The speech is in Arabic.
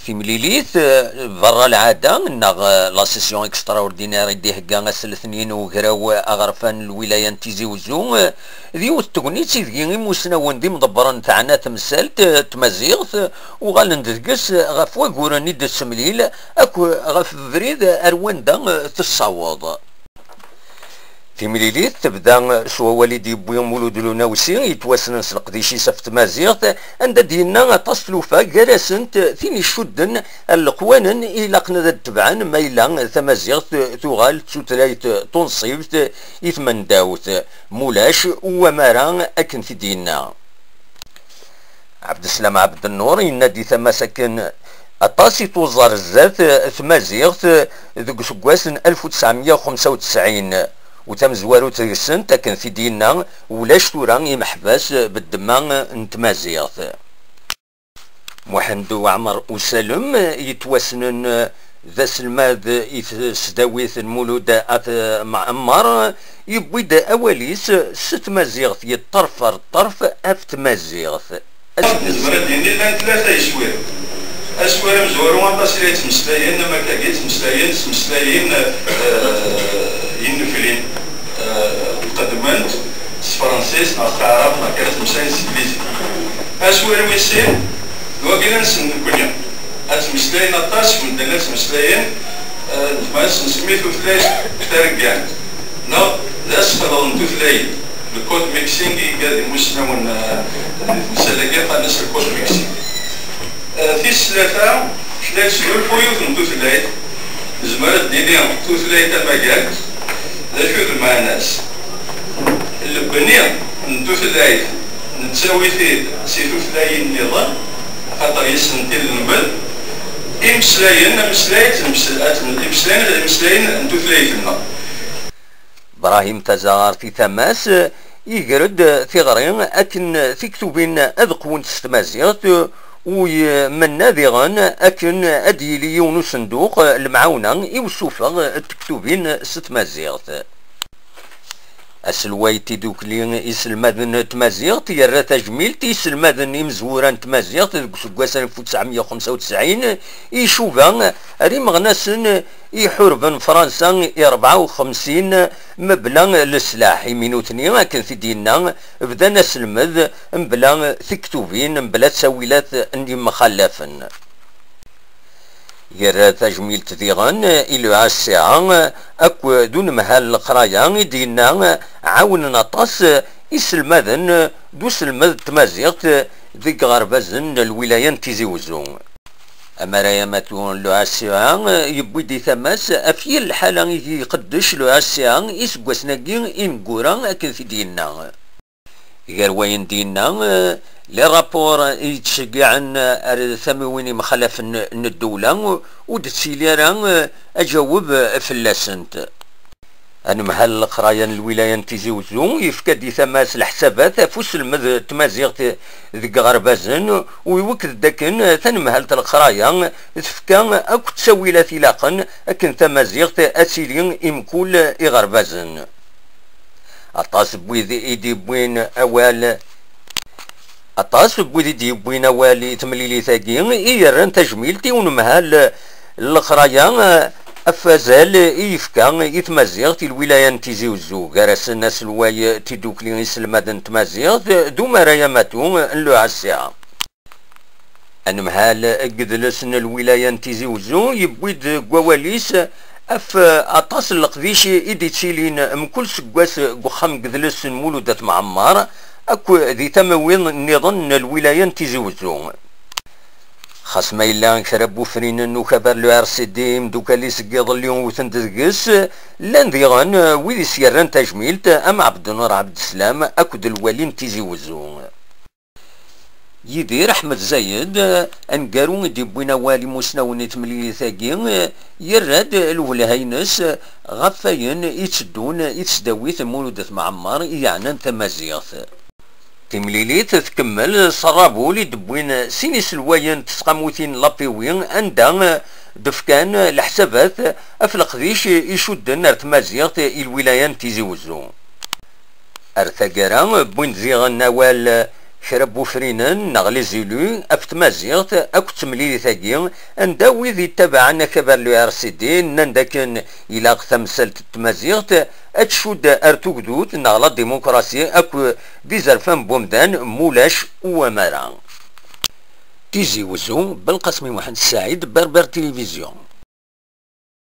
في مليليث برا العادة ناغ لا سيسيون اكسترا اوردينير دي هكا الاثنين وكراو اغرفان الولاية تيزي وزو ذي تغنيتي ذي مسنون دي مدبرا تاعنا تمثالت تمازيغت وغالندقس غف وكوراني د السمليل اكو غف بريد ارواندا تصاوض في مليليث تبدا سوا والدي بويا مولود لوناوسي يتواسن القديشي سفت مازيغت عند دينا تصلوفا جلسنت ثيني شدن القوانن الى قنا تبعا مايلا ثمازيغت ثغال تسوتلايت تنصيبت يثمن داوت مولاش ومارا اكن في دينا عبد السلام عبد النور ينادي ثما سكن الطاسي توزر الزات ثمازيغت ذوك سكواسن 1995 وتم زوارو ترسنت لكن في ديننا ولاش تورا يمحبس بالدماغ نتمازيغت محمد وعمر وسلم يتوسنن ذا سلماد يتسداويث المولود معمر يبويد اواليس ست مازيغت يطرفر الطرف افت مازيغت المرة ديالي كان ثلاثة يسوير اسوار مزورو وانتصيريت مسلايين ما كاكيت مسلايين ينفلين القدمانت الفرنسيس العرب ما كانت مسلايين الانجليزي اسوار ويسير وكيلا نسن الكنيا مسلايين الطاس من دلات مسلايين نتماس نسميتو ثلاث ترقان نو الاسفل نتو ثلاث الكود ميكسينغ قال المسلمون المسلقين قال ناس الكود ميكسينغ في الثلاثة ثلاث سيول فويوث نتو ثلاث زمرت ديني تو ثلاثة مجال لا شوف مع الناس البنية نتو ثلاث نتساوي فيه سيتو ثلاث النظام خاطر يسنتي النبل مسلاين نتو ثلاثة ابراهيم تزار في ثماس يقرد في غرين اكن في كتبين اذقون تستمازيغت ومن ناذغان اكن اديلي ونصندوق المعاونه يوسوفا التكتوبين ست مازيغت اسلوايتي دوكلي يسلمادن تمازيغت يرى تجميل تيسلمادن يمزوران تمازيغت سكواس 1995 يشوفا ري مغناسن يحاربن فرنسا 54 مبلغ السلاح يمينو ثنين لكن في ديننا بدا نسلمد مبلغ ثكتوبين بلا تسويلات اني مخلفن يرى تجميل تديغان إلى الساعة أكو دون مهال القرايا دينا عاون نطاس يسلمذن دو سلمذ تمازيغت ذيك غربازن الولاية تيزي وزو أما رايماتون لو الساعة يبوي دي ثماس أفي الحالة يقدش لو الساعة يسقوسناكي إنقورا أكن في دينا غير وين دينا لي رابور يتشجعن ثمويني مخلف الدولة ودتسيلي راه اجاوب فلاسنت انا محل قرايا الولاية تيزي وزو يفكد ثماس الحسابات فوس المذ تمازيغت ذيك غربازن ويوكد داكن ثنمهل القرايا تفكا اكو تسويلات لاقا اكن تمازيغت اسيلين امكول اغربازن اطاس بويذي ايدي بوين اوال أطاس بويدي بوين والي تمليلي ثاقي يران تجميلتي ونمهال القرايا أفازال يفكا يتمازيغت الولاية تيزي وزو غارس الناس الواي تيدوكلي يسلمادن تمازيغت دو مرايا ماتو نلو عالساعة أنمهال قدلسن الولاية تيزي وزو يبويد قواليس اف أطاس القديش إيدي تسيلين مكل سكواس قخام قدلسن مولودة معمار اكو ذي تموين نظن الولاية تيزي وزو خاص ما إلا كربو فرين نوكبر لو ار سي دي مدوكا لي سقيض اليوم وتندقس لان ذيغان ويدي سيران تجميلت ام عبد النور عبد السلام اكو الوالين تيزي وزو يدير احمد زايد انقارو دي بوينا والي مسناوني تملي ثاقي يراد الولهينس غفاين يتسدون يتسداويث مولودة معمر يعني تمازيغت تمليليت تكمل صرابو لي دبوين سينيس الواين تسقاموثين لابيوين عندها دفكان الحسابات افلق ذيش يشدن ارتمازيغت الولاية تيزي وزو ارثاقرا بوين زيغ النوال خربو فرينن نغلي زيلو افت مازيغت اكو تمليلي ثاقي اندا ويذي تبعنا كبر لو ار سي دي ننداكن الى ثمثلت تمازيغت اتشود ارتوكدوت نغلا ديمقراسي اكو ديزرفان بومدان مولاش ومرا تيزي وزو بالقسمي محمد السعيد بربر تلفزيون.